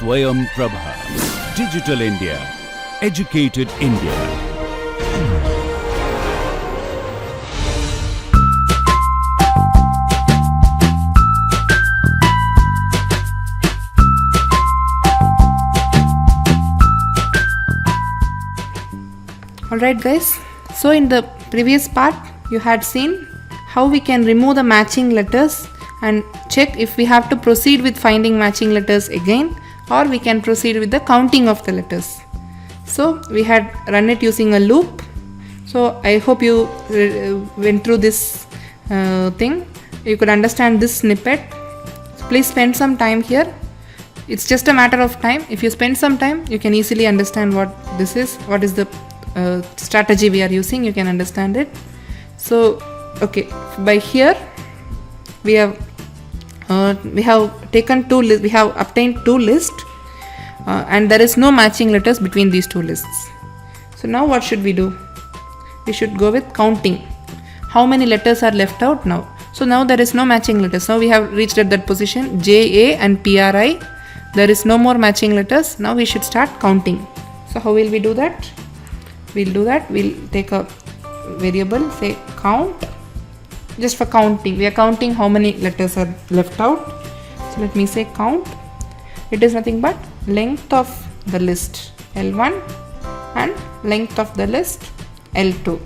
Swayam Prabha. Digital India. Educated India. Alright guys, so in the previous part you had seen how we can remove the matching letters and check if we have to proceed with finding matching letters again, or we can proceed with the counting of the letters. So we had run it using a loop. So I hope you went through this thing. You could understand this snippet. So please spend some time here. It's just a matter of time. If you spend some time, you can easily understand what this is, what is the strategy we are using. You can understand it. So okay, by here we have taken two lists. We have obtained two lists, and there is no matching letters between these two lists. So now what should we do? We should go with counting. How many letters are left out now? So now there is no matching letters. Now we have reached at that position JA and PRI. There is no more matching letters. Now we should start counting. So how will we do that? We'll do that. We'll take a variable, say count. Just for counting, we are counting how many letters are left out. So let me say count. It is nothing but length of the list L1 and length of the list L2.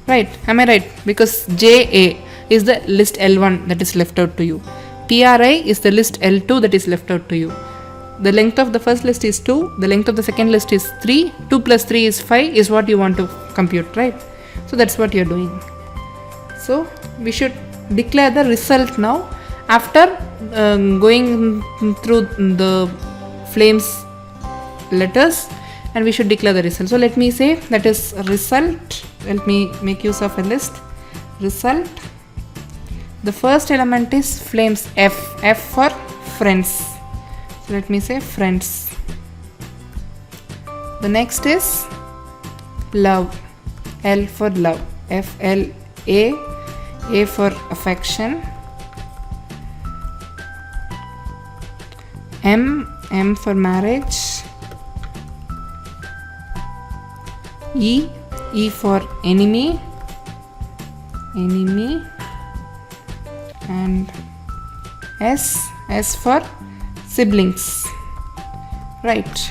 Right? Am I right? Because JA is the list L1 that is left out to you. PRI is the list L2 that is left out to you. The length of the first list is 2. The length of the second list is 3. 2 plus 3 is 5 is what you want to compute, right? So that's what you're doing. So we should declare the result now after going through the flames letters, and we should declare the result. So let me say that is result. Let me make use of a list. Result. The first element is flames F. F for friends. So let me say friends. The next is love. L for love. F L A for affection. M for marriage. E for enemy. And S for siblings. Right.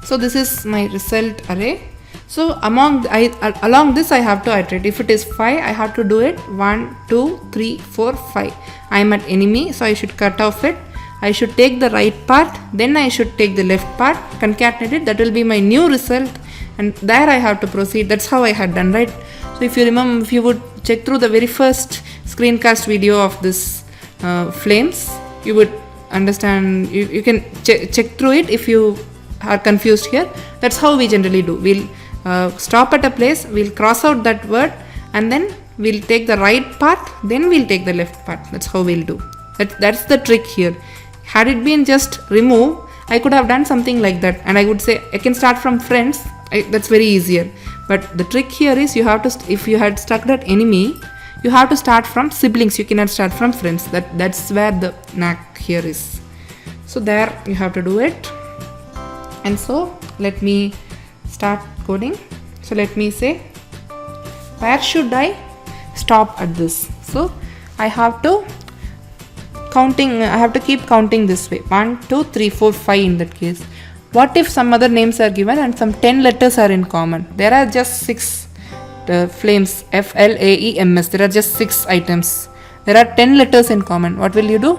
So this is my result array. So along this I have to iterate. If it is 5, I have to do it 1, 2, 3, 4, 5. I am at enemy, so I should cut off it. I should take the right part, then I should take the left part, concatenate it. That will be my new result, and there I have to proceed. That's how I had done, right? So if you remember, if you would check through the very first screencast video of this flames, you would understand. You can check through it if you are confused here. That's how we generally do. We'll stop at a place, we'll cross out that word, and then we'll take the right part, then we'll take the left part. That's how we'll do. That's the trick here. Had it been just remove, I could have done something like that, and I would say I can start from friends. That's very easier. But the trick here is you have to, if you had stuck at enemy, you have to start from siblings. You cannot start from friends. That's where the knack here is. So there you have to do it. And so let me start coding. So let me say, where should I stop at this? So I have to keep counting this way. 1, 2, 3, 4, 5 in that case. What if some other names are given and some 10 letters are in common? There are just 6 flames, FLAEMS. There are just 6 items. There are 10 letters in common. What will you do?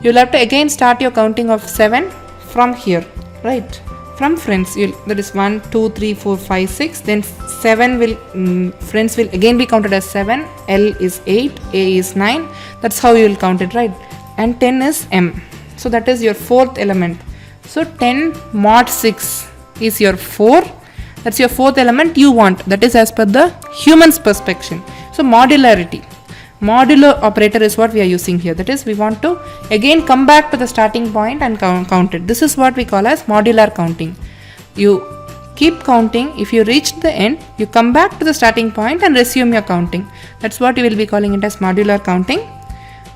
You will have to again start your counting of 7 from here, right? From friends, that is 1, 2, 3, 4, 5, 6. Then 7 will friends will again be counted as 7. L is 8, A is 9. That's how you will count it, right? And 10 is M. So that is your fourth element. So 10 mod 6 is your 4. That's your fourth element you want. That is as per the human's perspective. So modularity. Modulo operator is what we are using here. That is, we want to again come back to the starting point and count it. This is what we call as modular counting. You keep counting. If you reach the end, you come back to the starting point and resume your counting. That's what you will be calling it as modular counting.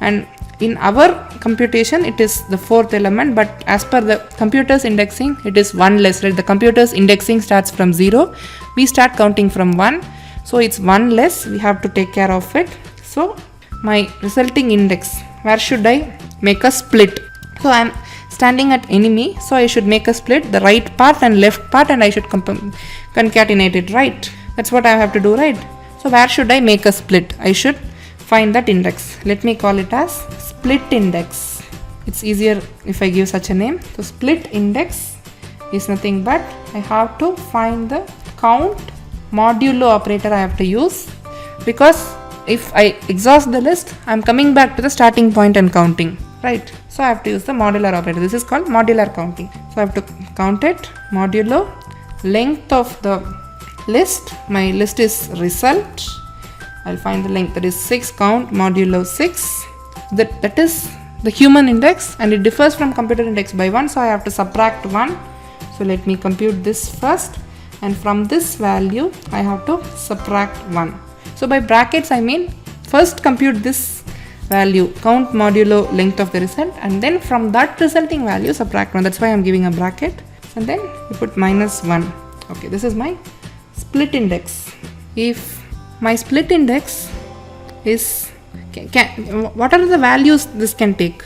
And in our computation it is the fourth element, but as per the computer's indexing it is one less, right? The computer's indexing starts from 0, we start counting from 1, so it's one less, we have to take care of it. So my resulting index, where should I make a split? So I am standing at enemy, so I should make a split, the right part and left part, and I should concatenate it, right? That's what I have to do, right? So where should I make a split? I should find that index. Let me call it as split index. It's easier if I give such a name. So split index is nothing but I have to find the count modulo operator I have to use, because if I exhaust the list, I'm coming back to the starting point and counting, right? So I have to use the modular operator. This is called modular counting. So I have to count it modulo length of the list. My list is result. I'll find the length, that is 6, count modulo 6. That is the human index, and it differs from computer index by 1, so I have to subtract 1. So let me compute this first, and from this value I have to subtract 1. So by brackets I mean first compute this value, count modulo length of the result, and then from that resulting value subtract 1. That's why I'm giving a bracket, and then you put minus 1. Okay, this is my split index. If my split index is what are the values this can take?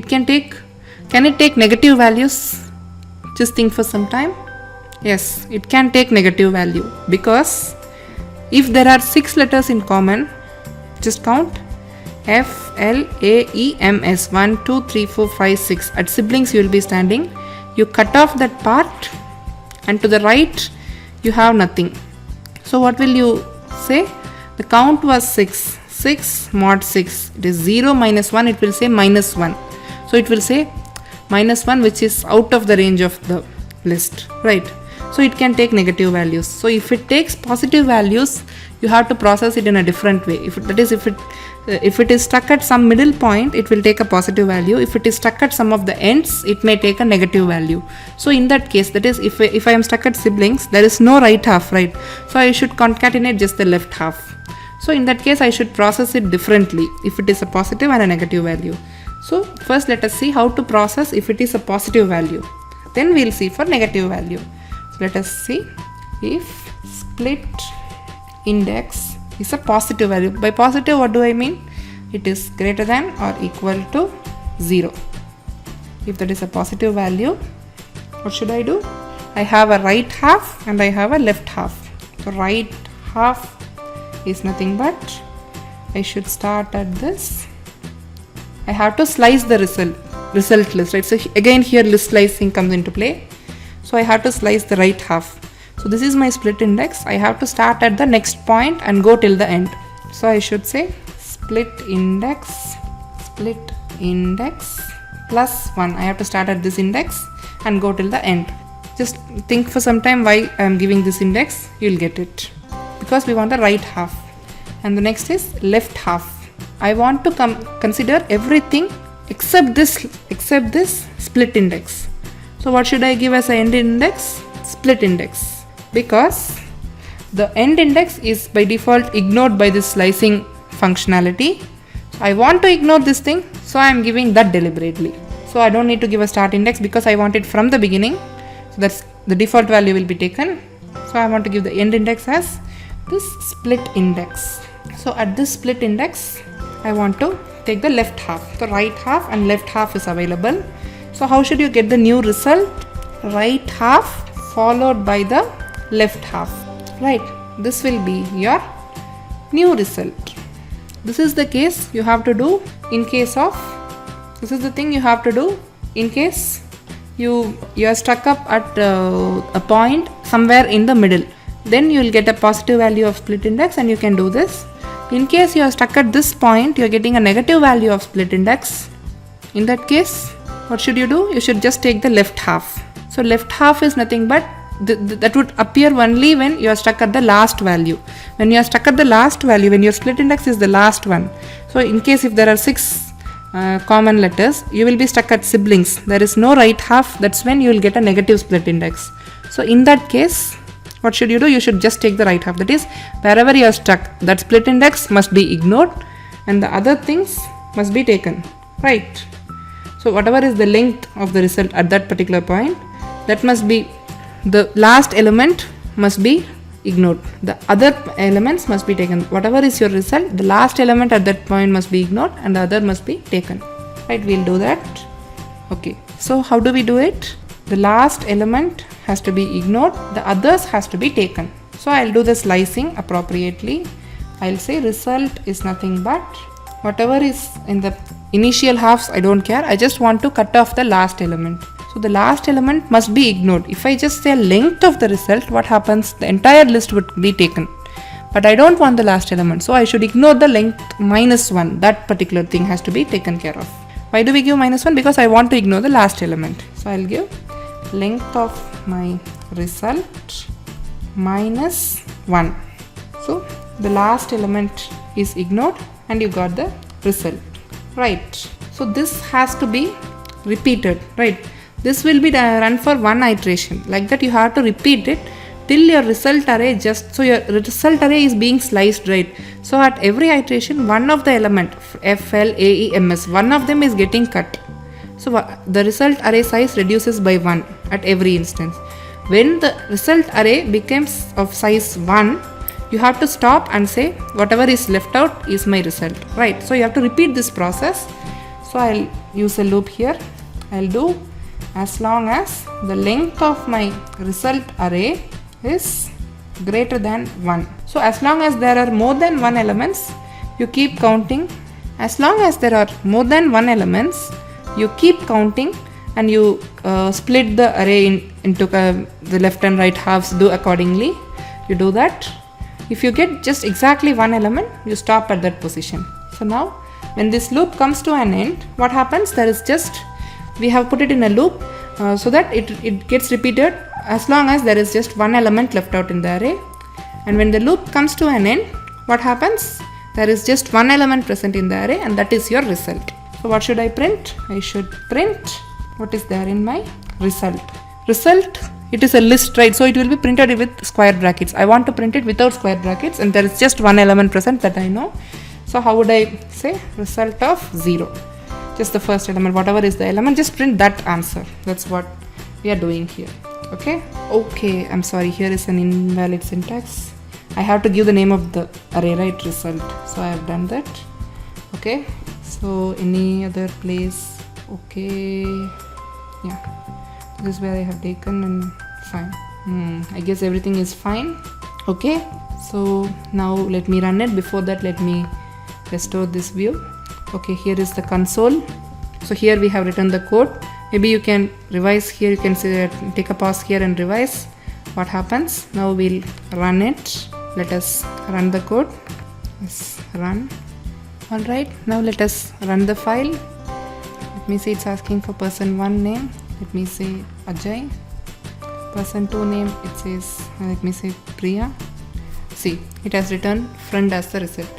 Can it take negative values? Just think for some time. Yes, it can take negative value, because if there are 6 letters in common, just count F, L, A, E, M, S, 1, 2, 3, 4, 5, 6. At siblings you will be standing. You cut off that part, and to the right you have nothing. So what will you say? The count was 6. 6 mod 6. It is 0 minus 1. It will say minus 1. So it will say minus 1, which is out of the range of the list, right? So it can take negative values. So if it takes positive values, you have to process it in a different way. If it is stuck at some middle point, it will take a positive value. If it is stuck at some of the ends, it may take a negative value. So in that case, that is if I am stuck at siblings, there is no right half, right? So I should concatenate just the left half. So in that case, I should process it differently if it is a positive and a negative value. So first let us see how to process if it is a positive value. Then we will see for negative value. So let us see if split index is a positive value. By positive, what do I mean? It is greater than or equal to 0. If that is a positive value, what should I do? I have a right half and I have a left half. So right half is nothing but I should start at this. I have to slice the result list, right? So again here list slicing comes into play. So I have to slice the right half. So this is my split index. I have to start at the next point and go till the end. So I should say split index plus 1. I have to start at this index and go till the end. Just think for some time why I am giving this index. You will get it. Because we want the right half. And the next is left half. I want to consider everything except this split index. So what should I give as an end index? Split index. Because the end index is by default ignored by this slicing functionality. So I want to ignore this thing, so I am giving that deliberately. So I don't need to give a start index because I want it from the beginning. So that's the default value will be taken. So I want to give the end index as this split index. So at this split index, I want to take the left half. The right half and left half is available. So how should you get the new result? Right half followed by the left half, right? This will be your new result. This is the case you have to do in case of, this is the thing you have to do in case you are stuck up at a point somewhere in the middle. Then you will get a positive value of split index and you can do this. In case you are stuck at this point, you are getting a negative value of split index. In that case, what should you do? You should just take the left half. So left half is nothing but that would appear only when you are stuck at the last value. When you are stuck at the last value, when your split index is the last one. So in case if there are 6 common letters, you will be stuck at siblings. There is no right half. That's when you will get a negative split index. So in that case, what should you do? You should just take the right half. That is, wherever you are stuck, that split index must be ignored and the other things must be taken. right? So whatever is the length of the result at that particular point, that must be, the last element must be ignored. The other elements must be taken. Whatever is your result, the last element at that point must be ignored and the other must be taken. Right, we'll do that. Okay, so how do we do it? The last element has to be ignored, the others has to be taken. So I'll do the slicing appropriately. I'll say result is nothing but whatever is in the initial halves, I don't care. I just want to cut off the last element. So the last element must be ignored. If I just say length of the result, what happens? The entire list would be taken. But I don't want the last element. So I should ignore the length -1. That particular thing has to be taken care of. Why do we give -1? Because I want to ignore the last element. So I'll give length of my result -1. So the last element is ignored and you got the result. Right. So this has to be repeated. Right. This will be run for one iteration. Like that you have to repeat it till your result array so your result array is being sliced, right? So at every iteration, one of the element F, L, A, E, M, S, one of them is getting cut. So the result array size reduces by 1 at every instance. When the result array becomes of size 1, you have to stop and say whatever is left out is my result, right? So you have to repeat this process. So I'll use a loop here. I'll do as long as the length of my result array is greater than 1. So as long as there are more than 1 elements, you keep counting. As long as there are more than 1 elements, you keep counting and you split the array into the left and right halves. Do accordingly. You do that. If you get just exactly 1 element, you stop at that position. So now when this loop comes to an end, what happens? There is just, we have put it in a loop so that it gets repeated as long as there is just 1 element left out in the array. And when the loop comes to an end, what happens? There is just 1 element present in the array and that is your result. So what should I print? I should print what is there in my result. Result, it is a list, right? So it will be printed with square brackets. I want to print it without square brackets and there is just 1 element present that I know. So how would I say? Result of 0. Just the first element, whatever is the element, just print that answer. That's what we are doing here. Okay, I'm sorry, here is an invalid syntax. I have to give the name of the array, right? Result. So I have done that. Okay, so any other place? Okay, yeah, this is where I have taken and fine. I guess everything is fine. Okay, so now let me run it. Before that, let me restore this view. Okay, here is the console. So here we have written the code. Maybe you can revise here. You can say, take a pause here and revise what happens. Now we'll run it. Let us run the code. Let's run. Alright, now let us run the file. Let me see, it's asking for person 1 name. Let me say Ajay. Person 2 name, it says, let me say Priya. See, it has returned friend as the result.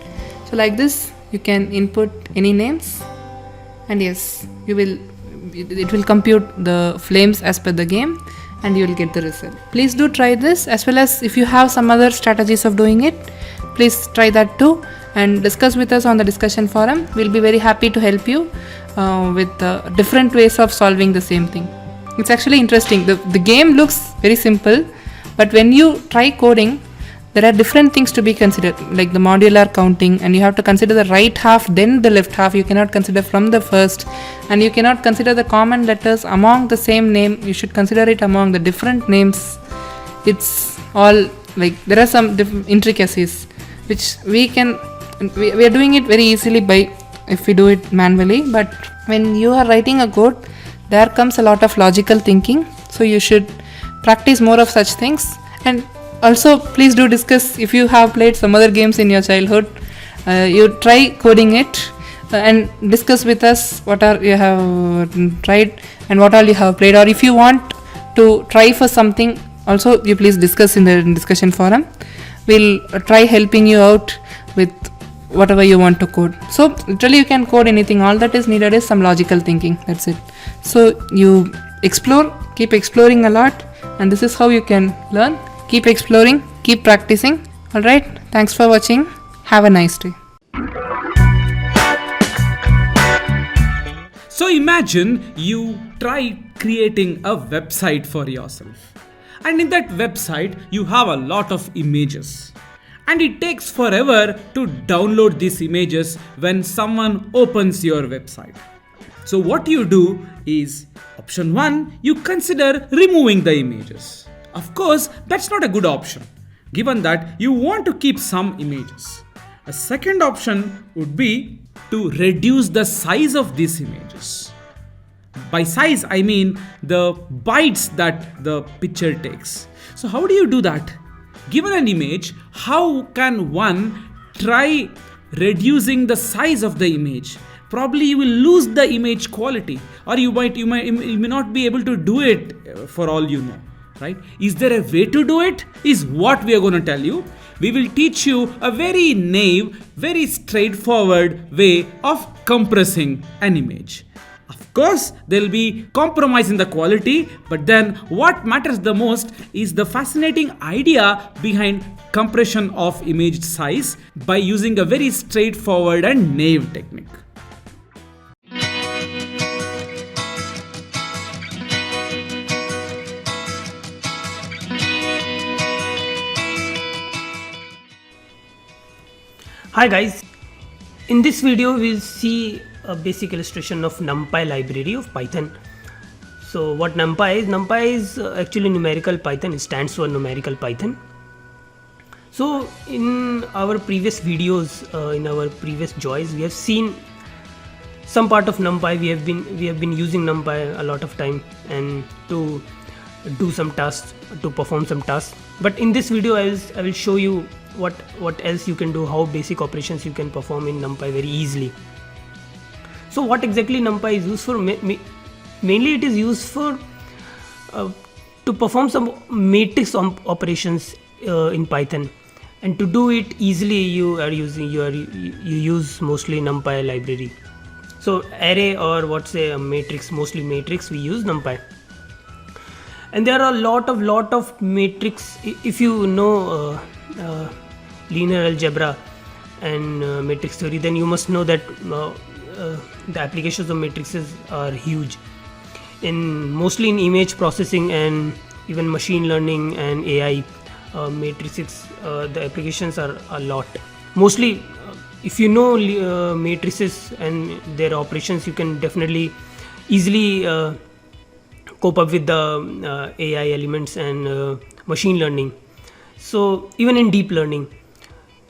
So like this, you can input any names and yes, it will compute the flames as per the game and you will get the result. Please do try this, as well as if you have some other strategies of doing it, please try that too and discuss with us on the discussion forum. We'll be very happy to help you with different ways of solving the same thing. It's actually interesting. The game looks very simple, but when you try coding, there are different things to be considered, like the modular counting, and you have to consider the right half, then the left half. You cannot consider from the first, and you cannot consider the common letters among the same name. You should consider it among the different names. It's all like there are some intricacies which we are doing it very easily by if we do it manually. But when you are writing a code, there comes a lot of logical thinking. So you should practice more of such things. And also, please do discuss if you have played some other games in your childhood. You try coding it and discuss with us what are you have tried and what all you have played. Or if you want to try for something, also you please discuss in the discussion forum. We'll try helping you out with whatever you want to code. So literally you can code anything. All that is needed is some logical thinking. That's it. So you explore, keep exploring a lot, and this is how you can learn. Keep exploring, keep practicing. Alright, thanks for watching. Have a nice day. So imagine you try creating a website for yourself, and in that website you have a lot of images, and it takes forever to download these images when someone opens your website. So what you do is, option 1, you consider removing the images. Of course, that's not a good option, given that you want to keep some images. A second option would be to reduce the size of these images. By size, I mean the bytes that the picture takes. So how do you do that? Given an image, how can one try reducing the size of the image? Probably you will lose the image quality, or you may not be able to do it for all you know, right? Is there a way to do it? Is what we are going to tell you. We will teach you a very naive, very straightforward way of compressing an image. Of course, there will be compromise in the quality, but then what matters the most is the fascinating idea behind compression of image size by using a very straightforward and naive technique. Hi guys, in this video we'll see a basic illustration of NumPy library of Python. So what NumPy is actually numerical Python. It stands for numerical Python. So in our previous videos, in our previous joys, we have seen some part of NumPy. We have been using NumPy a lot of time and to do some tasks, to perform some tasks. But in this video I will show you what else you can do, how basic operations you can perform in NumPy very easily. So what exactly NumPy is used for? Mainly it is used for to perform some matrix operations in Python, and to do it easily you use mostly NumPy library. So array or a matrix, mostly matrix, we use NumPy. And there are a lot of matrix. If you know linear algebra and matrix theory, then you must know that the applications of matrices are huge, mostly in image processing and even machine learning and AI. Matrices, the applications are a lot. Mostly if you know matrices and their operations, you can definitely easily cope up with the AI elements and machine learning, so even in deep learning.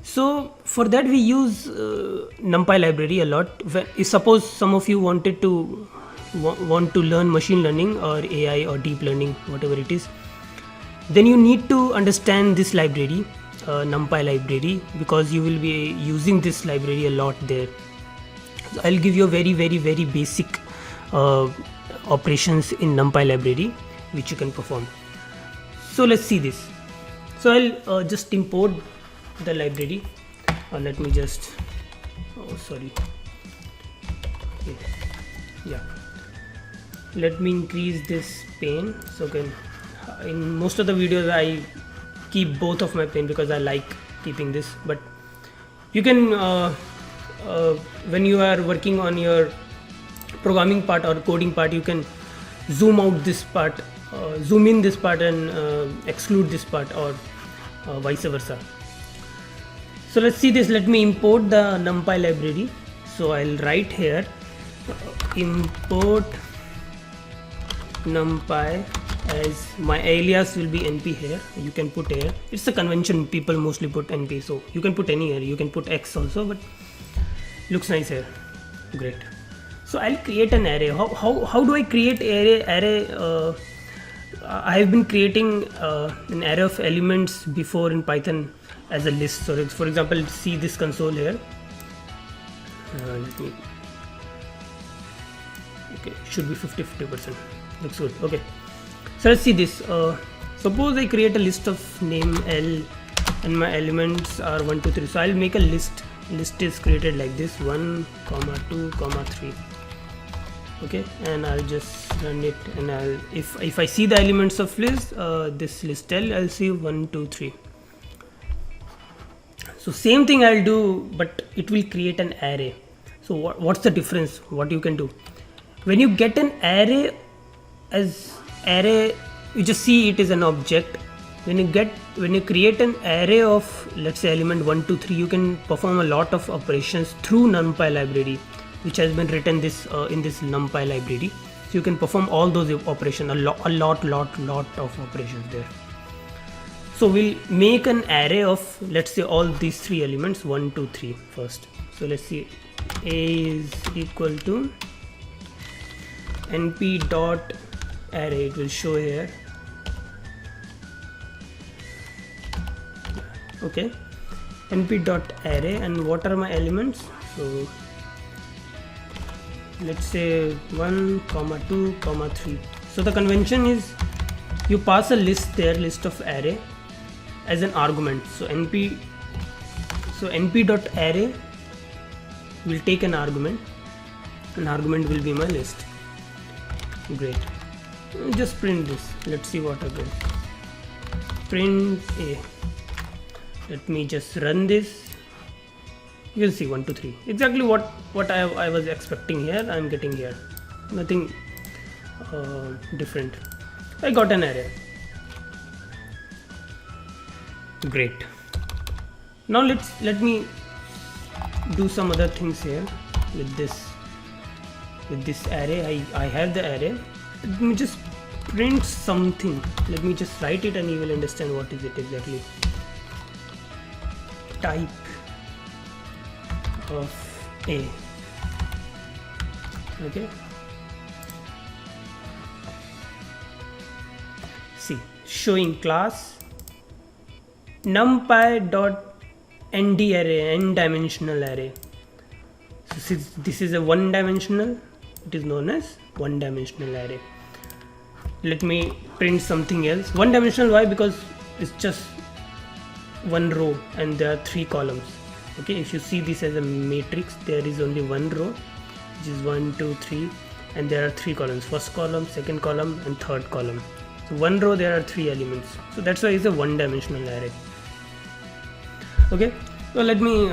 So for that we use NumPy library a lot. If suppose some of you want to learn machine learning or AI or deep learning, whatever it is, then you need to understand this library, NumPy library, because you will be using this library a lot there. So I'll give you a very basic operations in NumPy library which you can perform. So let's see this. So I'll just import the library. Let me just let me increase this pane. So in most of the videos I keep both of my pane because I like keeping this, but you can when you are working on your programming part or coding part, you can zoom out this part, zoom in this part and exclude this part, or vice versa. So let's see this. Let me import the NumPy library. So I'll write here import NumPy, as my alias will be np here. You can put here, it's a convention, people mostly put np, so you can put any here. You can put x also, but looks nice here. Great. So I'll create an array. How do I create array? I have been creating an array of elements before in Python as a list. So for example, see this console here. Okay, should be 50%. Looks good. Okay, so let's see this. Suppose I create a list of name L and my elements are 1 2 3. So I'll make a list. List is created like this: 1, 2, 3. Okay, and I'll just run it, and if I see the elements of list, this list L, I'll see 1 2 3. So same thing I'll do, but it will create an array. So what's the difference? What you can do? when you get an array as array, you just see it is an object. When you create an array of, let's say, element 1 2 3, you can perform a lot of operations through NumPy library, which has been written this in this NumPy library. So you can perform all those operations, a lot of operations there. So we'll make an array of, let's say, all these 3 elements 1 2 3 first. So let's see, a is equal to np dot array. It will show here. Okay, np dot array, and what are my elements? So let's say 1 2 3. So the convention is you pass a list there, list of array, as an argument. So np dot array will take an argument will be my list. Great. Just print this. Let's see what happens. Print a. Let me just run this. You can see 1 2 3, exactly what I was expecting here. I'm getting here, nothing different. I got an array. Great. Now let me do some other things here with this array. I have the array. Let me just print something. Let me just write it and you will understand what is it exactly. Type of a. Okay, see, showing class numpy dot nd array, n dimensional array. So since this is a one dimensional, it is known as one dimensional array. Let me print something else. One dimensional, why? Because it's just one row and there are 3 columns. Okay, if you see this as a matrix, there is only one row, which is 1 2 3, and there are 3 columns, first column, second column, and third column. So one row, there are 3 elements, so that's why it's a one dimensional array. Okay, so let me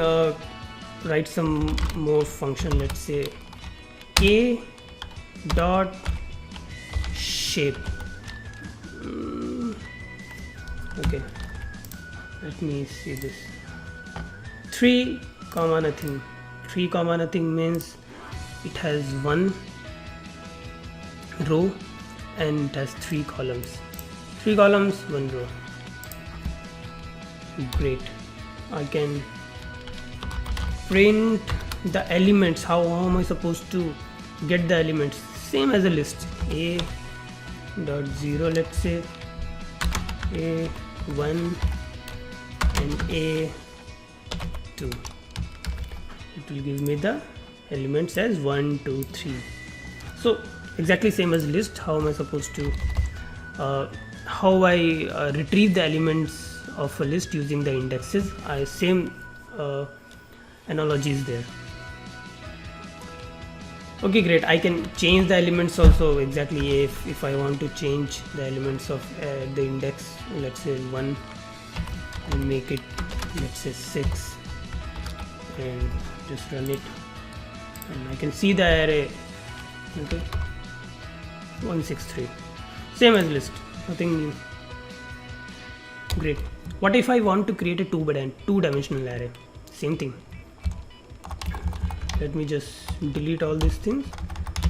write some more function. Let's say a dot shape. Okay, let me see this. 3 comma nothing. 3 comma nothing means it has one row and it has 3 columns. 3 columns, 1 row. Great. I can print the elements. How am I supposed to get the elements? Same as a list. A dot 0, let's say a1 and a2. It will give me the elements as 1 2 3. So exactly same as list. How am I supposed to how I retrieve the elements of a list using the indexes? Same analogy is there. Okay, great. I can change the elements also. Exactly, if I want to change the elements of the index, let's say 1, and make it, let's say 6, and just run it, and I can see the array. Okay, 163, same as list, nothing new. Great. What if I want to create a two-dimensional array? Same thing. Let me just delete all these things.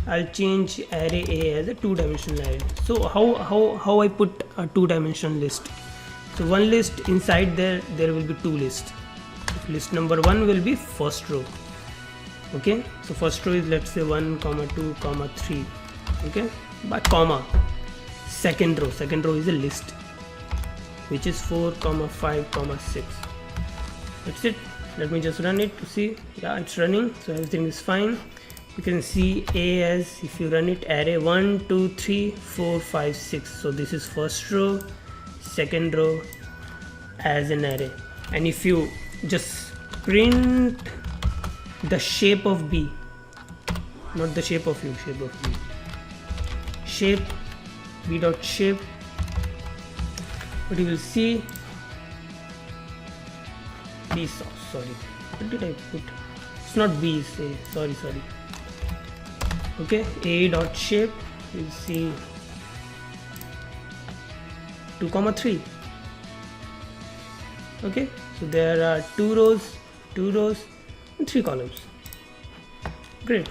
I'll change array A as a two-dimensional array. So how I put a two-dimensional list? So one list, inside there will be 2 lists. List number 1 will be first row. Okay, so first row is, let's say 1 comma 2 comma 3. Okay, by comma. Second row is a list, which is 4 comma 5 comma 6. That's it. Let me just run it to see. Yeah, it's running, so everything is fine. You can see A as, if you run it, array 1 2 3 4 5 6. So this is first row, second row as an array. And if you just print the shape of B, not the shape of U, shape of B, shape B dot shape, what you will see, B sauce, sorry, what did I put? It's not B, say, sorry, Okay, a dot shape, we'll see 2,3. Okay, so there are 2 rows and 3 columns. Great.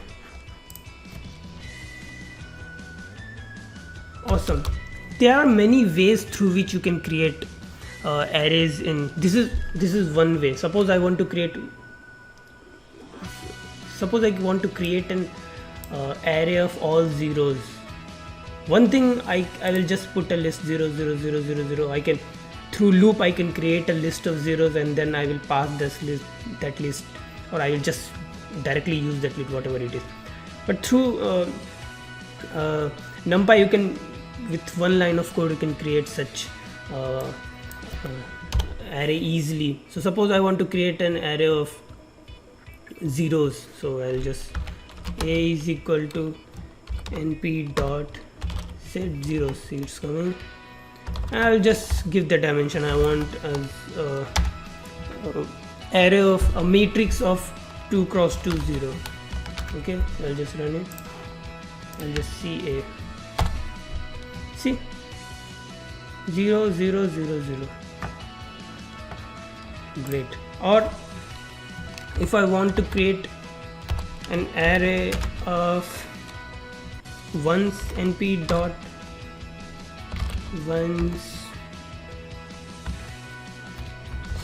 Awesome. There are many ways through which you can create arrays in this is one way. Suppose I want to create an array of all zeros. One thing, I will just put a list 0 0 0 0 0. I can, through loop, I can create a list of zeros, and then I will pass that list, or I will just directly use that list, whatever it is. But through NumPy, you can, with one line of code, you can create such array easily. So suppose I want to create an array of zeros, so I'll just a is equal to np dot set zeros. See, it's coming. I'll just give the dimension I want as array of a matrix of 2 cross 2 0. Okay, I'll just run it. I'll just see a 0 0 0 0. Great. Or if I want to create an array of ones, np dot ones,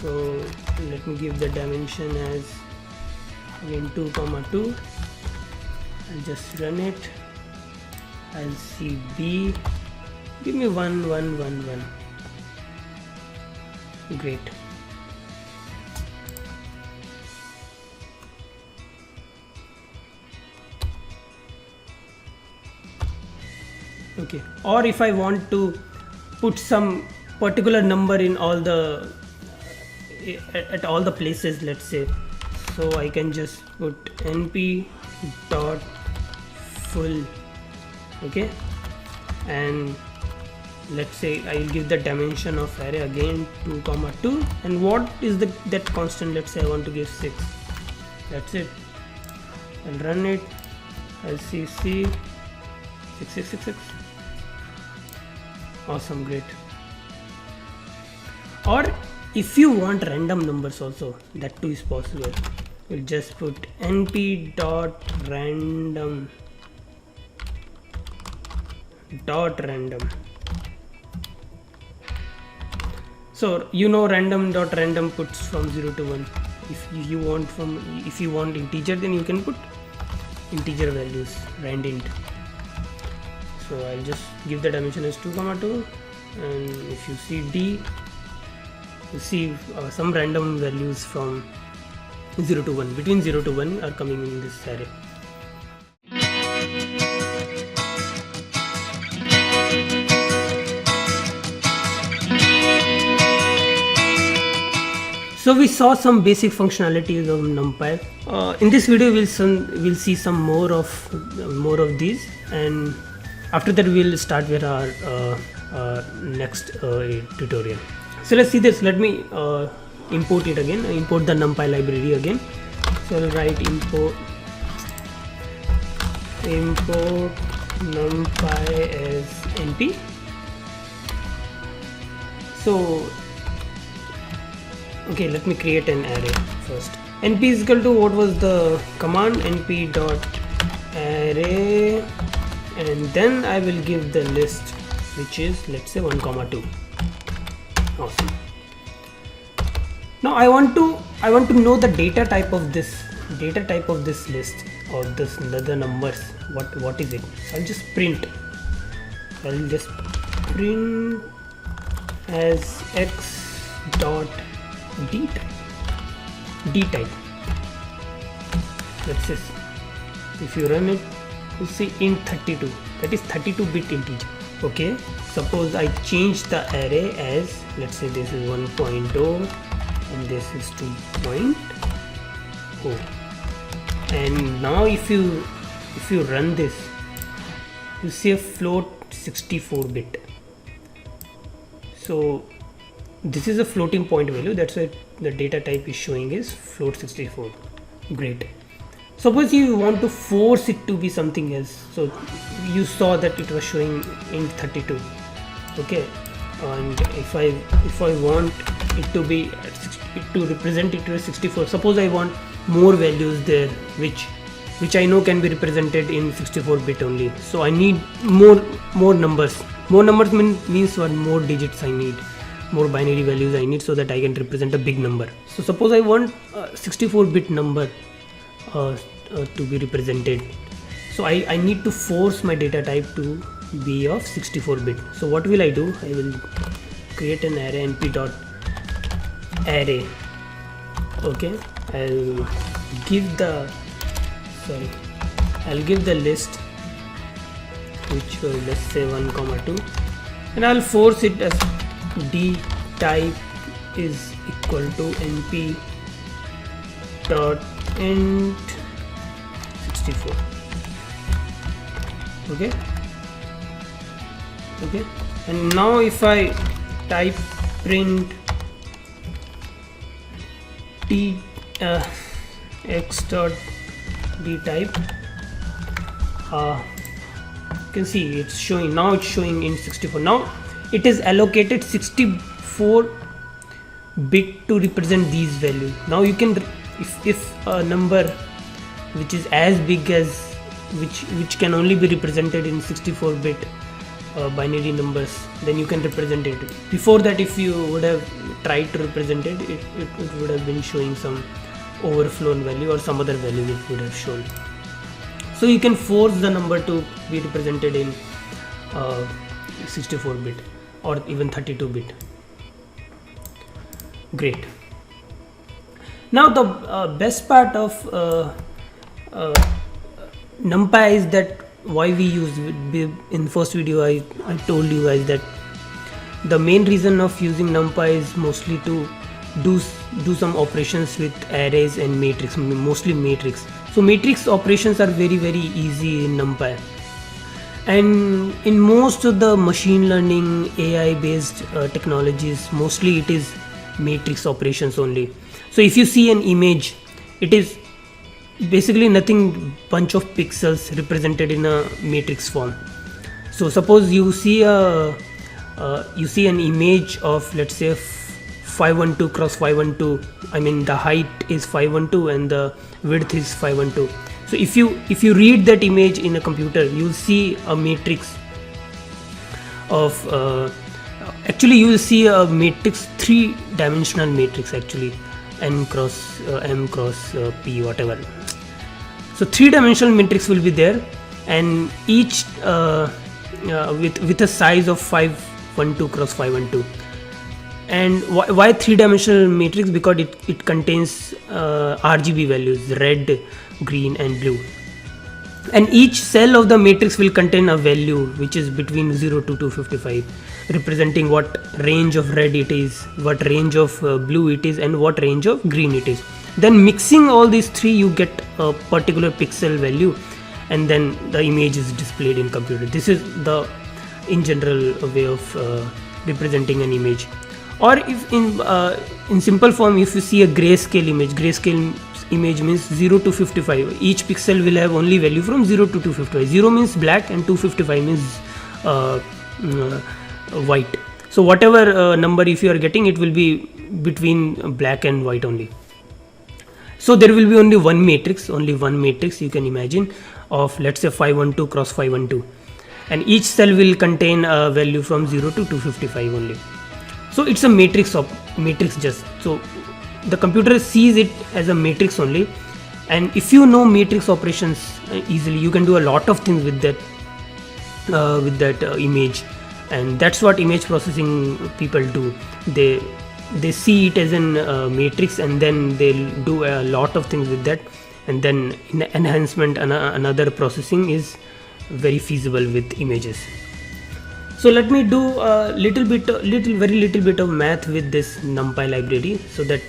so let me give the dimension as again 2 comma 2. I'll just run it. I'll see b, give me 1 1 1 1. Great. Okay, or if I want to put some particular number in all the at all the places, let's say, so I can just put np dot full. Okay, and let's say I will give the dimension of array again 2 comma 2, and what is that constant? Let's say I want to give 6. That's it. I'll run it. I'll see 6666. Awesome, great. Or if you want random numbers also, that too is possible. We'll just put np dot random dot random. So you know random dot random puts from 0 to 1. If you want integer, then you can put integer values, randint. So I'll just give the dimension as 2 comma 2, and if you see d, you see some random values from 0 to 1, between 0 to 1 are coming in this array. So we saw some basic functionalities of NumPy. In this video we'll see some more of these, and after that we'll start with our next tutorial. So let's see this. Let me import it again. Import the NumPy library again. So I'll write import NumPy as np. So okay, let me create an array first. Np is equal to, what was the command? Np dot array, and then I will give the list, which is, let's say, 1 comma 2. Awesome. Now I want to know the data type of this list, or the numbers. What is it? So I'll just print as x dot d type. That's it. If you run it, you see int 32, that is 32-bit integer. Okay, suppose I change the array as, let's say this is 1.0 and this is 2.0, and now if you run this, you see a float 64-bit. So this is a floating point value, that's why the data type is showing is float 64. Great. suppose you want to force it to be something else. So you saw that it was showing int 32. Okay, and if I want it to be to represent it to a 64, suppose I want more values there, which I know can be represented in 64-bit only. So I need more numbers. More numbers means what? More digits I need, more binary values I need, so that I can represent a big number. So suppose I want a 64-bit number to be represented. So I need to force my data type to be of 64-bit. So what will I do? I will create an array np dot array. Okay, I'll give the list, which was, let's say, 1, 2, and I'll force it as d type is equal to np dot int 64. Okay, and now if I type print t x dot d type, you can see it's showing in 64. Now it is allocated 64 bit to represent these values. Now you can, if a number which is as big as which can only be represented in 64-bit binary numbers, then you can represent it. Before that, if you would have tried to represent it, it would have been showing some overflown value or some other value it would have shown. So you can force the number to be represented in 64-bit or even 32-bit. Great. Now the best part of NumPy is that why we use it. In first video I told you guys that the main reason of using NumPy is mostly to do some operations with arrays and matrix, mostly matrix. So matrix operations are very easy in NumPy, and in most of the machine learning AI based technologies, mostly it is matrix operations only. So if you see an image, it is basically nothing bunch of pixels represented in a matrix form. So suppose you see an image of, let's say, 512 cross 512. I mean, the height is 512 and the width is 512. So if you read that image in a computer, you'll see a matrix of actually you will see a matrix, 3-dimensional matrix actually, n cross m cross p, whatever. So 3-dimensional matrix will be there, and each with a size of 512 cross 512. And why 3-dimensional matrix? Because it contains RGB values, red, green and blue, and each cell of the matrix will contain a value which is between 0 to 255, representing what range of red it is, what range of blue it is, and what range of green it is. Then mixing all these three, you get a particular pixel value, and then the image is displayed in computer. This is the in general way of representing an image. Or if in simple form, if you see a grayscale image means 0 to 55. Each pixel will have only value from 0 to 255. 0 means black and 255 means white. So whatever number if you are getting, it will be between black and white only. So there will be only one matrix you can imagine of, let's say, 512 cross 512, and each cell will contain a value from 0 to 255 only. So it's a matrix just. So the computer sees it as a matrix only, and if you know matrix operations easily, you can do a lot of things with that image. And that's what image processing people do. They see it as an matrix, and then they'll do a lot of things with that, and then enhancement and another processing is very feasible with images. So let me do a little bit of math with this NumPy library, so that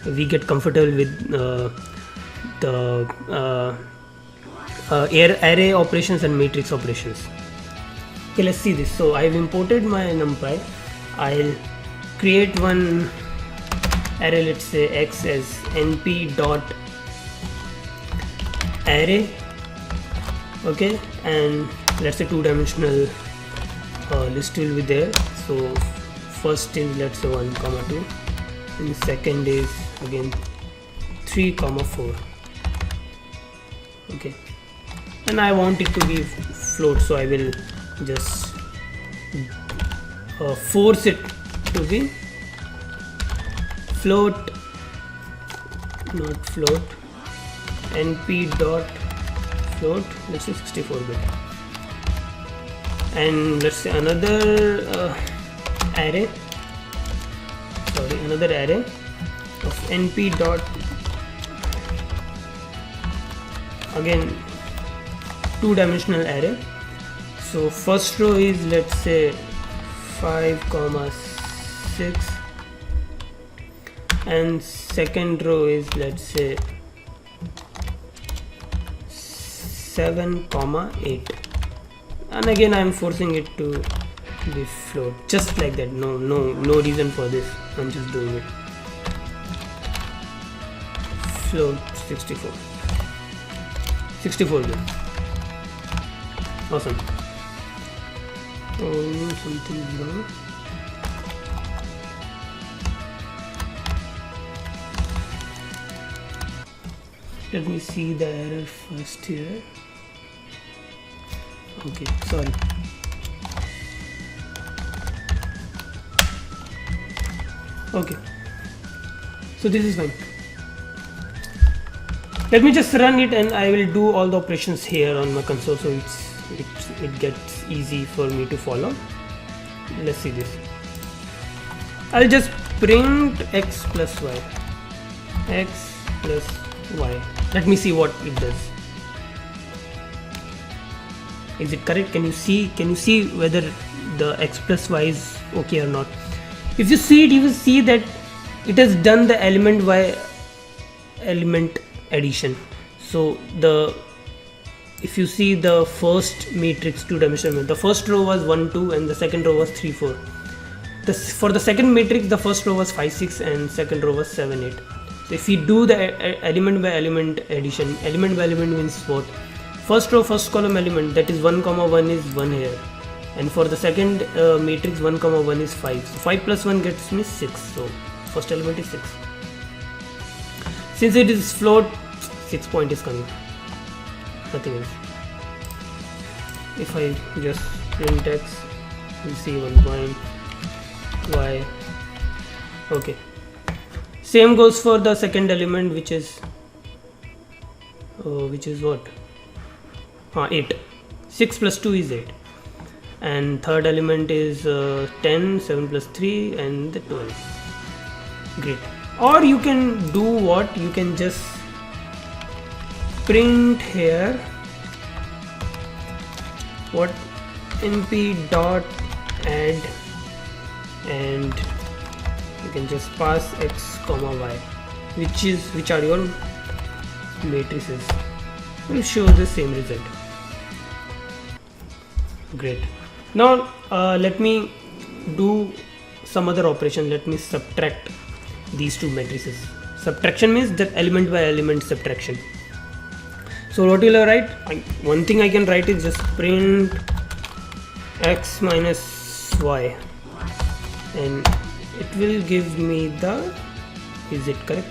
we get comfortable with the array operations and matrix operations. Okay, let's see this. So I've imported my NumPy. I'll create one array, let's say x as np dot array, okay, and let's say two-dimensional list will be there. So first is, let's say, 1 comma 2, and second is again 3 comma 4, okay, and I want it to be float, so I will just force it to be float, not float, np dot float, let's say 64-bit, and let's say another array of np dot, again two-dimensional array. So first row is, let's say, 5 comma 6, and second row is, let's say, 7 comma 8, and again I am forcing it to be float, just like that. No reason for this, I'm just doing it. Float 64 bit. Awesome. Oh, something is wrong. Let me see the error first here. Okay, sorry. Okay, so this is fine. Let me just run it, and I will do all the operations here on my console, so it gets easy for me to follow. Let's see this. I'll just print x plus y. X plus y. Let me see what it does. Is it correct? Can you see whether the x plus y is okay or not? If you see it, you will see that it has done the element by element addition. So if you see the first matrix, two-dimensional, the first row was 1 2 and the second row was 3 4. For the second matrix, the first row was 5 6 and second row was 7 8. So if we do the element by element addition, element by element means what? First row, first column element, that is 1 comma 1 is 1 here, and for the second matrix 1 comma 1 is 5. So 5 plus 1 gets me 6. So first element is 6. Since it is float, 6 point is coming, nothing else. If I just print x, you see 1 point, y. Okay, same goes for the second element, which is what? 8. 6 plus 2 is 8, and third element is 10. 7 plus 3 and the 12. Great. Or you can do what? You can just print here what? np dot add, and you can just pass x comma y, which are your matrices. Will show the same result. Great. Now let me do some other operation. Let me subtract these two matrices. Subtraction means that element by element subtraction. So what will I write? One thing I can write is just print x minus y, and it will give me the, is it correct?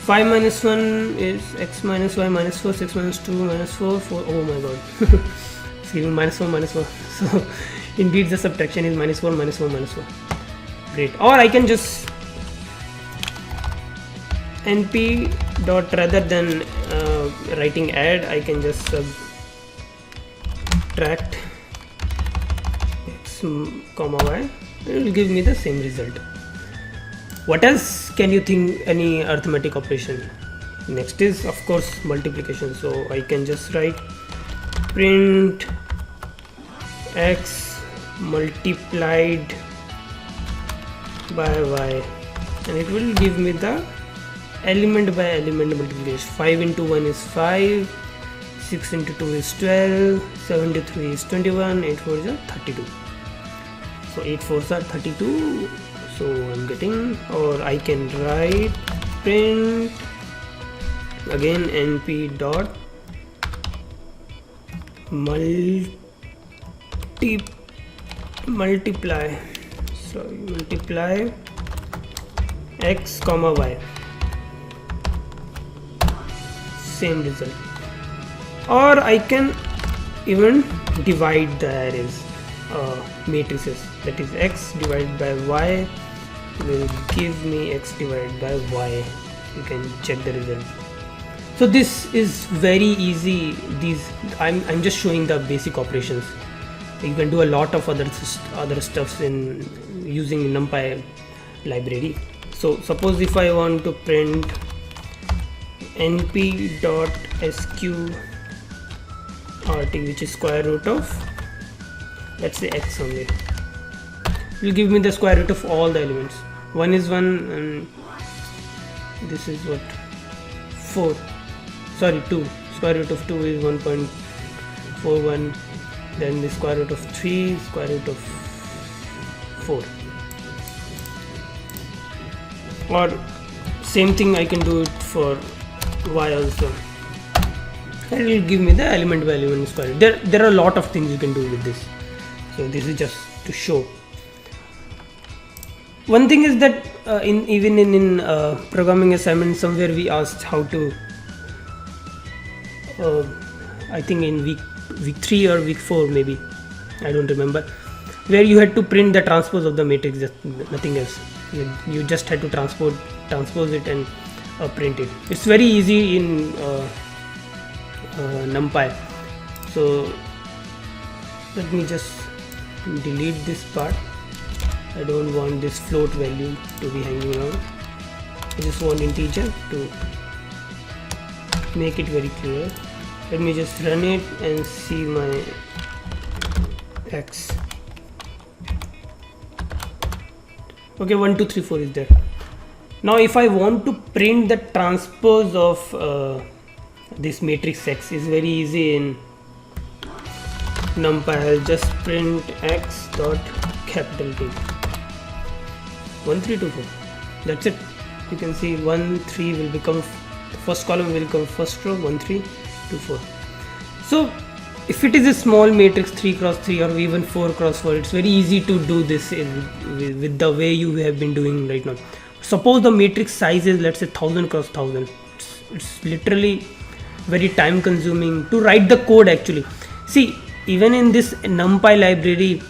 5 minus 1 is x minus y minus 4, 6 minus 2 minus 4, 4, oh my god. It's giving minus 4 minus 4. So indeed the subtraction is minus 4 minus 4 minus 4. Great. Or I can just np dot, rather than writing add, I can just subtract x comma y. It will give me the same result. What else can you think? Any arithmetic operation? Next is of course multiplication. So I can just write print x multiplied by y, and it will give me the element by element multiplication. 5 into 1 is 5, 6 into 2 is 12, 7 into 3 is 21, 8 4s are 32. So 8 4s are 32. So I'm getting, or I can write print again np dot multiply x comma y, same result. Or I can even divide the arrays matrices, that is x divided by y will give me x divided by y. You can check the result. So this is very easy. These I'm just showing the basic operations. You can do a lot of other stuffs in using NumPy library. So suppose if I want to print np.sqrt, which is square root of, let's say x only, it will give me the square root of all the elements. 1 is 1 and this is what, 2. Square root of 2 is 1.41, then the square root of 3, square root of 4. Or same thing I can do it for y also, and it will give me the element by element square root. There are a lot of things you can do with this, so this is just to show. One thing is that in programming assignment, somewhere we asked how to I think in week 3 or week 4 maybe, I don't remember, where you had to print the transpose of the matrix, just nothing else. You just had to transpose it and print it. It's very easy in NumPy. So let me just delete this part. I don't want this float value to be hanging around. I just want integer to make it very clear. Let me just run it and see my x. Okay, 1 2 3 4 is there. Now if I want to print the transpose of this matrix x, is very easy in NumPy. I'll just print x dot capital T, 1 3 2 4. That's it. You can see 1 3 will become first column, will become first row, 1 3 2 4. So if it is a small matrix 3 cross 3 or even 4 cross 4, it's very easy to do this with the way you have been doing right now. Suppose the matrix size is, let's say, 1000 cross 1000. It's literally very time consuming to write the code actually. See, even in this NumPy library,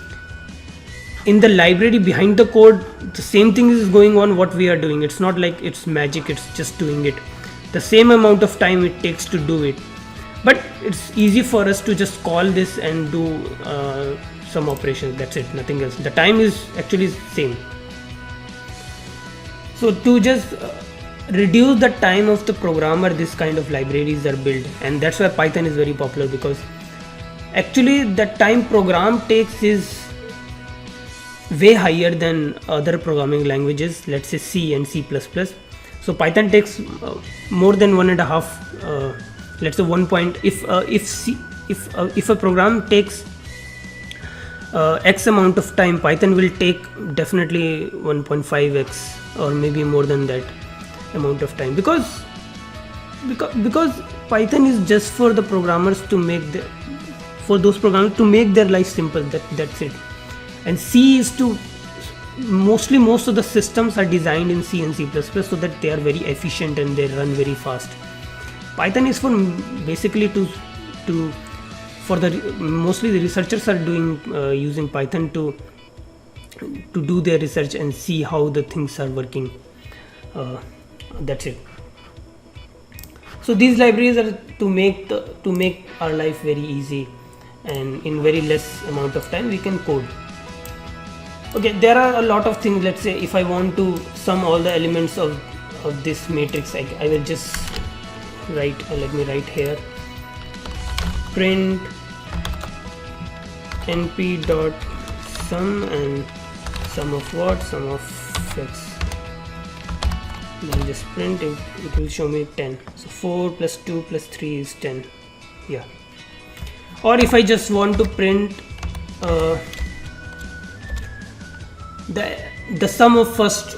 in the library behind the code, the same thing is going on what we are doing. It's not like it's magic, it's just doing it. The same amount of time it takes to do it. But it's easy for us to just call this and do some operations. That's it, nothing else. The time is actually same. So to just reduce the time of the programmer, this kind of libraries are built, and that's why Python is very popular, because actually the time program takes is way higher than other programming languages, let's say C and C++. So Python takes more than 1.5, let's say 1 point. If a program takes X amount of time, Python will take definitely 1.5x or maybe more than that amount of time, because Python is just for the programmers to make those programmers to make their life simple. That's it. And C is to most of the systems are designed in C and C++ so that they are very efficient and they run very fast. Python is for basically mostly the researchers are doing using Python to do their research and see how the things are working. That's it. So these libraries are to make our life very easy, and in very less amount of time we can code. Okay, there are a lot of things. Let's say if I want to sum all the elements of this matrix, I will just write, let me write here, print np dot sum, and sum of what? Sum of x. Then just print it, it will show me 10. So 4 plus 2 plus 3 is 10. Yeah. Or if I just want to print the sum of first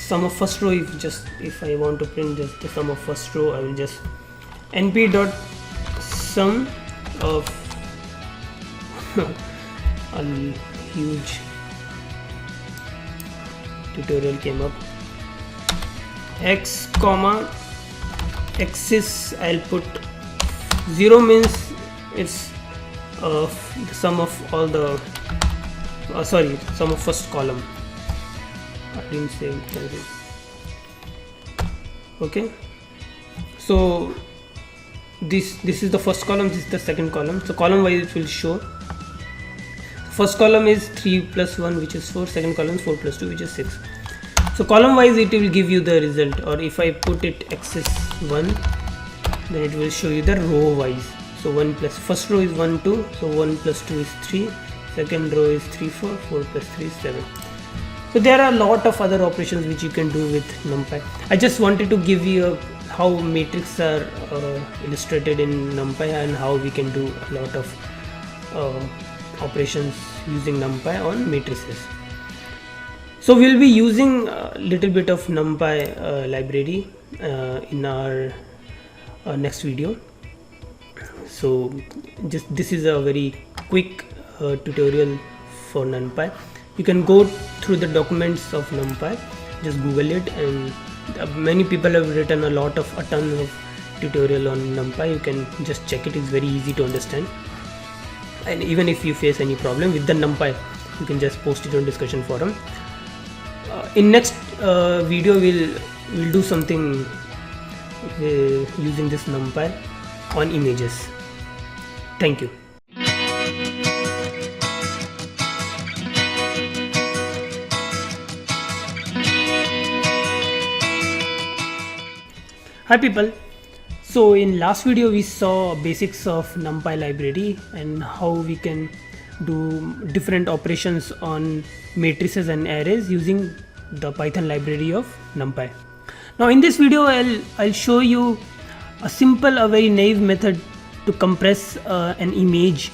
sum of first row. If I want to print just the sum of first row, I will just np dot sum of a huge tutorial came up. X comma axis, I'll put 0 means it's the sum of all the sum of first column. I didn't say it. Okay, so this is the first column, this is the second column. So column wise it will show. First column is 3 plus 1, which is 4. Second column is 4 plus 2, which is 6. So column wise it will give you the result, or if I put it axis 1, then it will show you the row wise. So 1 plus first row is 1 2, so 1 plus 2 is 3, second row is 3 4, 4 plus 3 is 7. So there are a lot of other operations which you can do with NumPy. I just wanted to give you how matrices are illustrated in NumPy and how we can do a lot of operations using NumPy on matrices. So we'll be using a little bit of NumPy library in our next video. So just this is a very quick tutorial for NumPy. You can go through the documents of NumPy, just Google it, and many people have written a ton of tutorial on NumPy. You can just check it. It's very easy to understand. And even if you face any problem with the NumPy, you can just post it on discussion forum. In next video we'll do something using this NumPy on images. Thank you. Hi people. So in last video we saw basics of NumPy library and how we can do different operations on matrices and arrays using the Python library of NumPy. Now in this video I'll show you a very naive method to compress an image,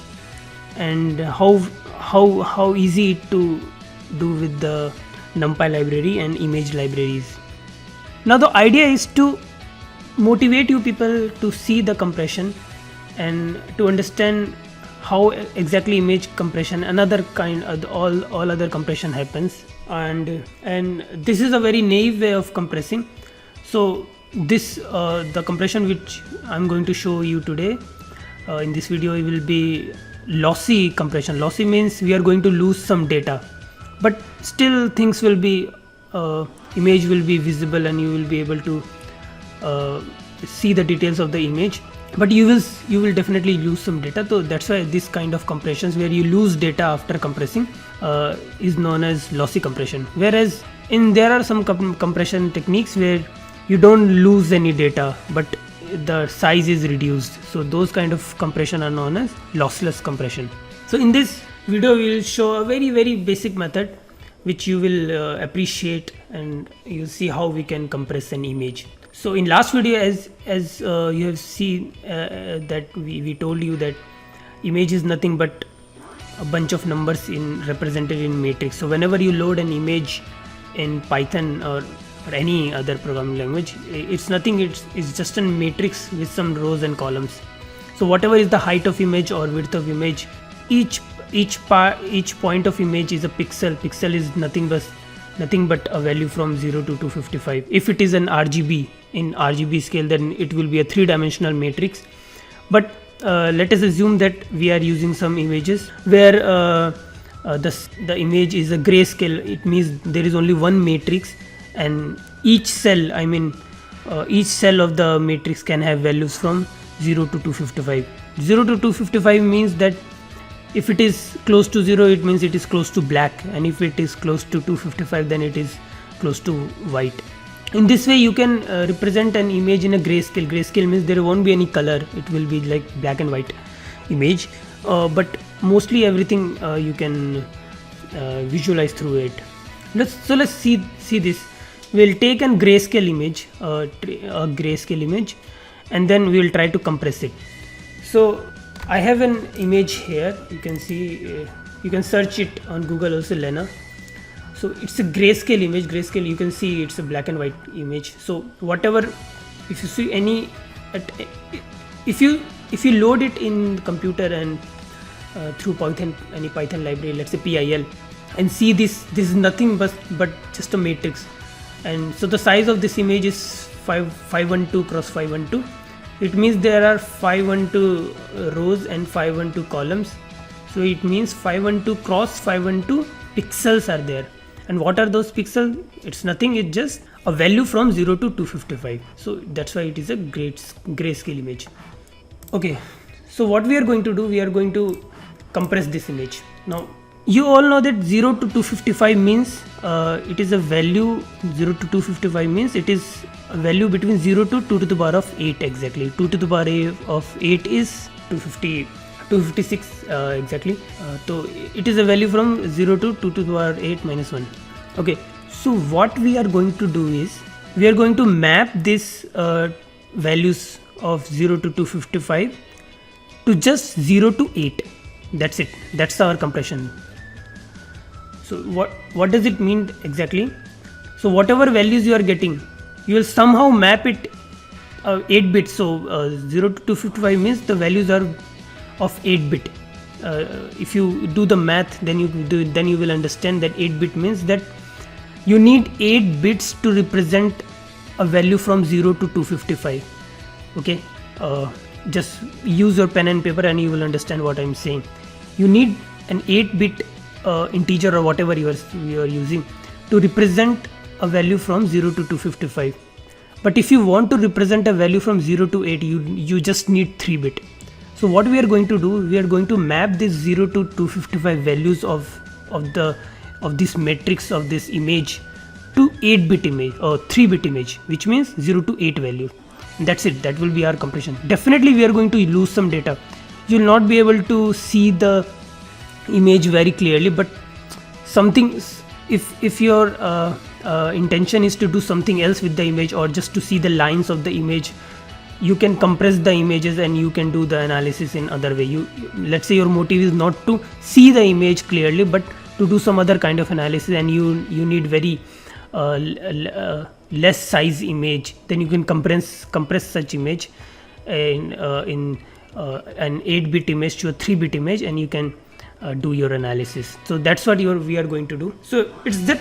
and how easy to do with the NumPy library and image libraries. Now the idea is to motivate you people to see the compression and to understand how exactly image compression, another kind of all other compression happens, and this is a very naive way of compressing. So this the compression which I'm going to show you today in this video will be lossy compression. Lossy means we are going to lose some data, but still things will be image will be visible and you will be able to see the details of the image, but you will definitely lose some data. So that's why this kind of compressions where you lose data after compressing is known as lossy compression. Whereas there are some compression techniques where you don't lose any data but the size is reduced. So those kind of compression are known as lossless compression. So in this video we will show a very basic method which you will appreciate, and you'll see how we can compress an image. So in last video, as you have seen that we told you that image is nothing but a bunch of numbers represented in matrix. So whenever you load an image in Python or any other programming language, it's nothing. It's just a matrix with some rows and columns. So whatever is the height of image or width of image, each point of image is a pixel. Pixel is nothing but a value from 0 to 255. If it is an RGB in RGB scale, then it will be a 3-dimensional matrix. But let us assume that we are using some images where the image is a grayscale. It means there is only one matrix, and each cell of the matrix can have values from 0 to 255. 0 to 255 means that if it is close to 0, it means it is close to black, and if it is close to 255, then it is close to white. In this way you can represent an image in a grayscale. Grayscale means there won't be any color, it will be like black and white image, but mostly everything you can visualize through it. Let's see this. We'll take a grayscale image, and then we will try to compress it. So I have an image here. You can see, you can search it on Google also, Lena. So it's a grayscale image. Grayscale, you can see it's a black and white image. So whatever, if you see any, if you load it in computer and through Python, any Python library, let's say PIL, and see this is nothing but just a matrix. And so the size of this image is 512 cross 512. It means there are 512 rows and 512 columns. So it means 512 cross 512 pixels are there. And what are those pixels? It's nothing, it's just a value from 0 to 255. So that's why it is a grayscale image. Okay, so what we are going to do, we are going to compress this image. Now you all know that 0 to 255 means it is a value. 0 to 255 means it is a value between 0 to 2 to the power of 8 exactly. 2 to the power of 8 is 256 exactly. So it is a value from 0 to 2 to the power 8 minus 1. Okay, so what we are going to do is we are going to map this values of 0 to 255 to just 0 to 8. That's it. That's our compression. So what does it mean exactly? So whatever values you are getting, you will somehow map it 8 bits. So 0 to 255 means the values are of 8 bit. If you do the math, then you will understand that 8 bit means that you need 8 bits to represent a value from 0 to 255. Okay, just use your pen and paper and you will understand what I'm saying. You need an 8-bit integer or whatever you are using to represent a value from 0 to 255. But if you want to represent a value from 0 to 8, you just need 3-bit. So what we are going to do, we are going to map this 0 to 255 values of this matrix of this image to 8-bit image or 3-bit image, which means 0 to 8 value. And that's it. That will be our compression. Definitely we are going to lose some data. You will not be able to see the image very clearly, but something, if your intention is to do something else with the image or just to see the lines of the image, you can compress the images and you can do the analysis in other way. Let's say your motive is not to see the image clearly but to do some other kind of analysis, and you need very less size image, then you can compress such image in an 8-bit image to a 3-bit image, and you can do your analysis. So that's what we are going to do. So it's that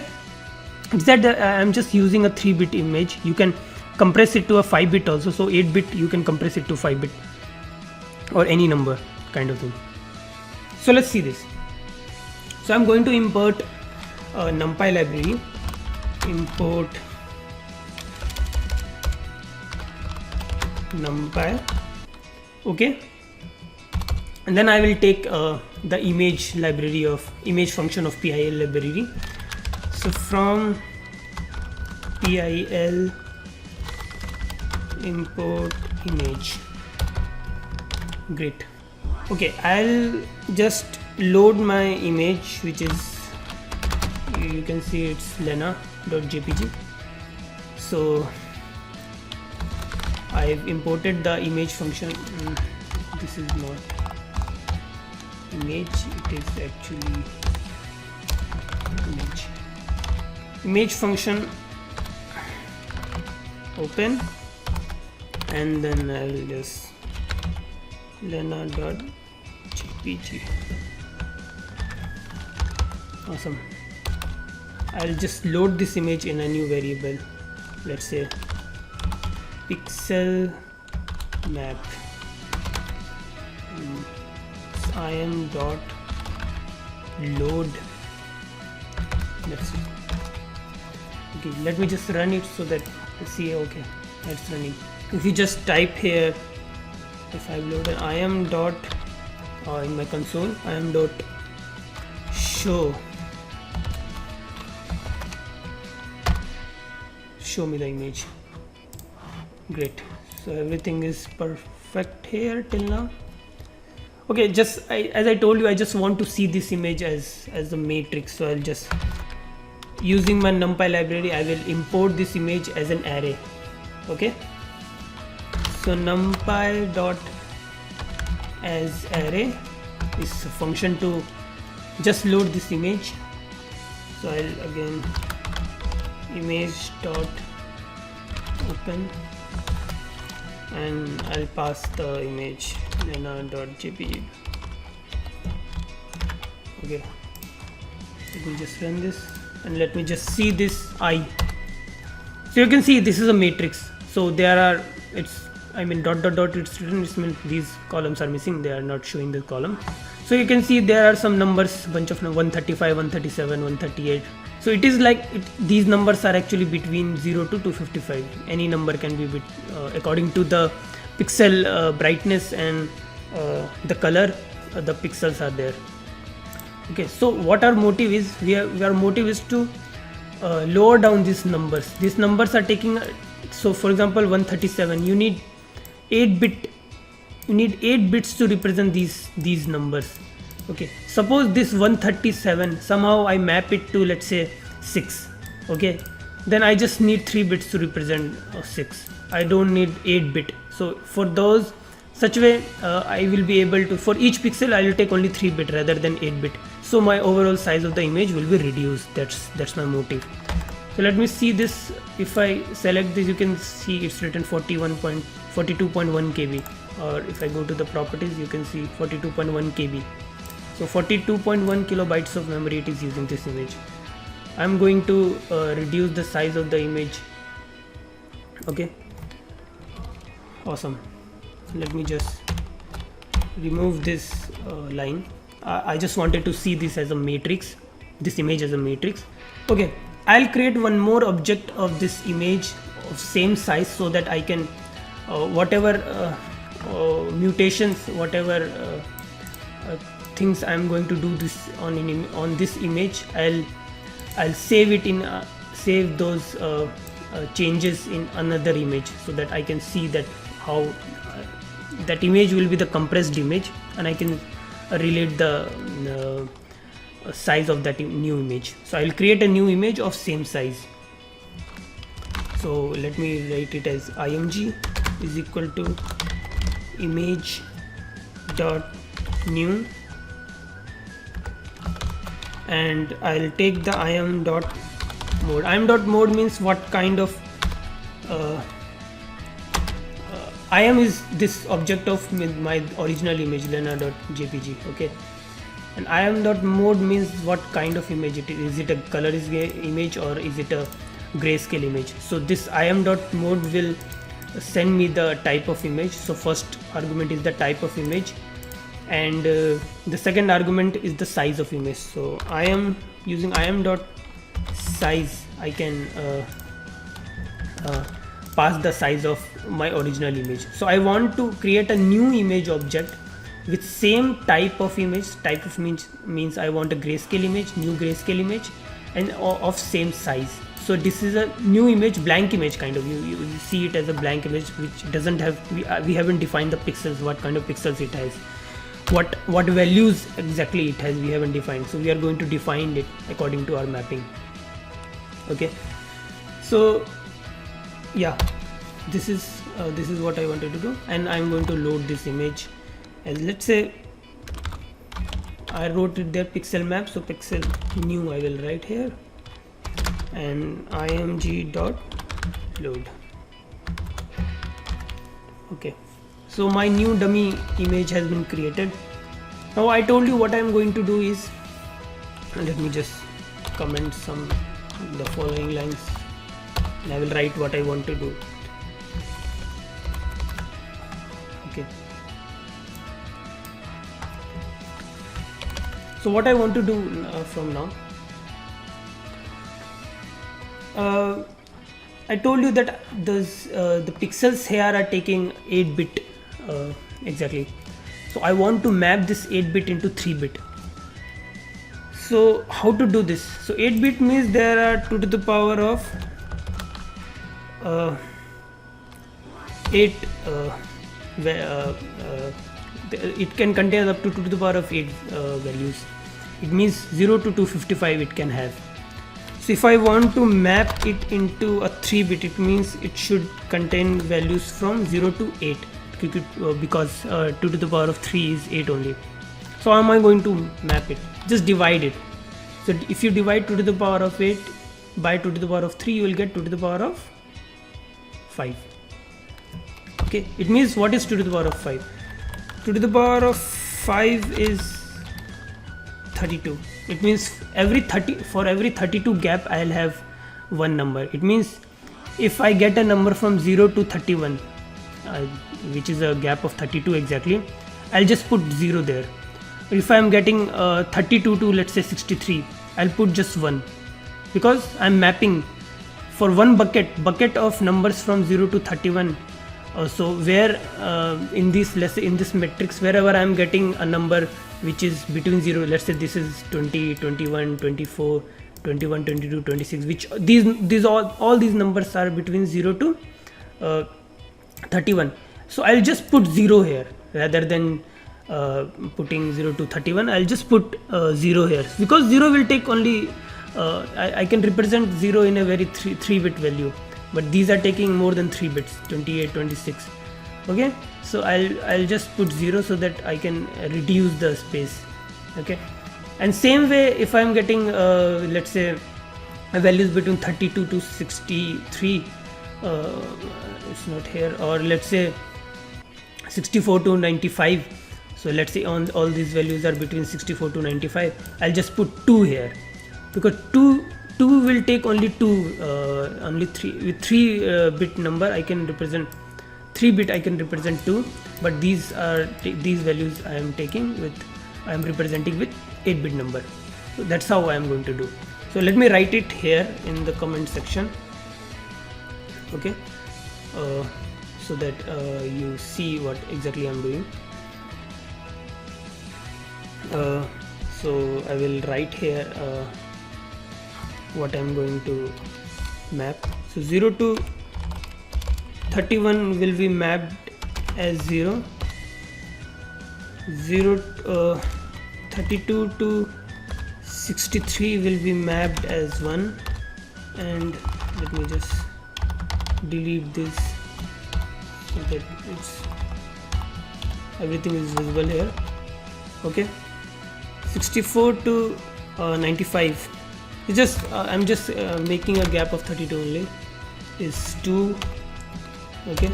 I'm just using a 3-bit image. You can compress it to a 5-bit also. So 8-bit you can compress it to 5-bit or any number kind of thing. So let's see this. So I'm going to import NumPy library. Import NumPy. Okay, and then I will take the image function of PIL library. So from PIL import image. Great. Okay, I'll just load my image, which is, you can see it's lena.jpg. So I've imported the image function. This is not image, it is actually image function. Open, and then I'll just lena.jpg. Awesome. I'll just load this image in a new variable. Let's say pixel map im dot load. That's it. Okay, let me just run it so that you see. Okay, that's running. If you just type here, if I load an im dot in my console, im dot show me the image. Great. So everything is perfect here till now. Okay, just as I told you, I just want to see this image as a matrix. So I'll just, using my NumPy library, I will import this image as an array. Okay, so NumPy dot as array is a function to just load this image. So I'll again image dot open and I'll pass the image lena.jpg. Okay, let me just run this and let me just see this eye. So you can see this is a matrix. So there are, dot dot dot, it's written, it means these columns are missing, they are not showing the column. So you can see there are some numbers, bunch of 135, 137, 138. So it is like these numbers are actually between 0 to 255. Any number can be according to the pixel brightness and the color, the pixels are there. Okay, so what our motive is, our motive is to lower down these numbers. These numbers are taking, so for example 137, you need 8 bits to represent these numbers. Okay, suppose this 137 somehow I map it to, let's say, 6. Okay, then I just need 3 bits to represent 6. I don't need 8 bit. So for those, such way I will be able to, for each pixel I will take only 3 bit rather than 8 bit. So my overall size of the image will be reduced. That's my motive. So let me see this. If I select this, you can see it's written 42.1 KB, or if I go to the properties, you can see 42.1 KB. So 42.1 kilobytes of memory it is using this image. I'm going to reduce the size of the image. Okay, awesome. Let me just remove this line. I just wanted to see this as a matrix, this image as a matrix. Okay, I'll create one more object of this image of same size, so that I can whatever mutations, whatever things I'm going to do this on this image, I'll save it in save those changes in another image, so that I can see that how that image will be the compressed image, and I can relate the size of that new image. So I'll create a new image of same size. So let me write it as img is equal to image dot new, and I'll take the im dot mode. Im dot mode means what kind of im is this object of my original image lena.jpg. Okay, and im dot mode means what kind of image it is. Is it a color image or is it a grayscale image? So this im dot mode will send me the type of image. So first argument is the type of image, and the second argument is the size of image. So I am using im dot size, I can pass the size of my original image. So I want to create a new image object with same type of image. Type of means I want a grayscale image, new grayscale image, and of same size. So this is a new image, blank image kind of. You see it as a blank image which doesn't have, we haven't defined the pixels, what kind of pixels it has, what values exactly it has, we haven't defined. So we are going to define it according to our mapping. Okay, so yeah, this is what I wanted to do, and I'm going to load this image as, let's say I wrote it there pixel map. So pixel new I will write here, and img dot load. Okay, so my new dummy image has been created. Now I told you what I am going to do is, let me just comment the following lines, and I will write what I want to do. Okay, so what I want to do from now, I told you that the pixels here are taking 8-bit exactly. So I want to map this 8-bit into 3-bit. So how to do this? So 8-bit means there are 2 to the power of 8 it can contain up to 2 to the power of 8 values. It means 0 to 255 it can have. So if I want to map it into a 3-bit, it means it should contain values from 0 to 8, because 2 to the power of 3 is 8 only. So how am I going to map it? Just divide it. So if you divide 2 to the power of 8 by 2 to the power of 3, you will get 2 to the power of 5. Okay, it means what is 2 to the power of 5? 2 to the power of 5 is 32. It means for every 32 gap I'll have one number. It means if I get a number from 0 to 31, which is a gap of 32 exactly, I'll just put 0 there. If I'm getting 32 to let's say 63, I'll put just 1, because I'm mapping for one bucket of numbers from 0 to 31. So where in this, let's say in this matrix, wherever I'm getting a number which is between 0, let's say this is 20, 21, 24, 21, 22, 26, which these all these numbers are between 0 to 31. So I'll just put 0 here rather than putting 0 to 31. I'll just put 0 here, because 0 will take only I can represent 0 in a very 3-bit value, but these are taking more than 3 bits, 28, 26. Okay, so I'll just put 0 so that I can reduce the space. Okay, and same way, if I'm getting let's say values between 32 to 63, it's not here, or let's say 64 to 95. So let's say all these values are between 64 to 95. I'll just put 2 here, because 2 will take only 2, only 3 with 3-bit number I can represent 3-bit, I can represent 2, but these values I am representing with 8-bit number. So that's how I am going to do. So let me write it here in the comment section. Okay, so that you see what exactly I'm doing. So I will write here what I'm going to map. So 0 to 31 will be mapped as 0, 32 to 63 will be mapped as 1, and let me just delete this so that everything is visible here. Okay, 64 to 95 is just I'm just making a gap of 32 only, is 2. Okay,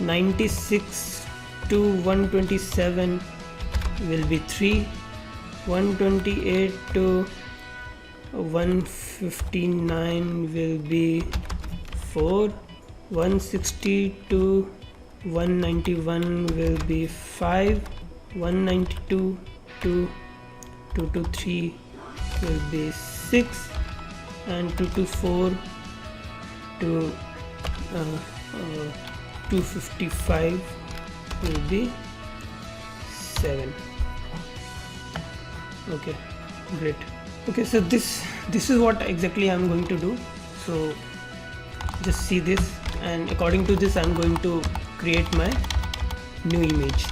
96 to 127 will be 3, 128 to 159 will be 4, 160 to 191 will be 5, 192 to 223 will be 6, and 224 to 255 will be 7. Okay, great. Okay, so this is what exactly I'm going to do. So just see this, and according to this I'm going to create my new image.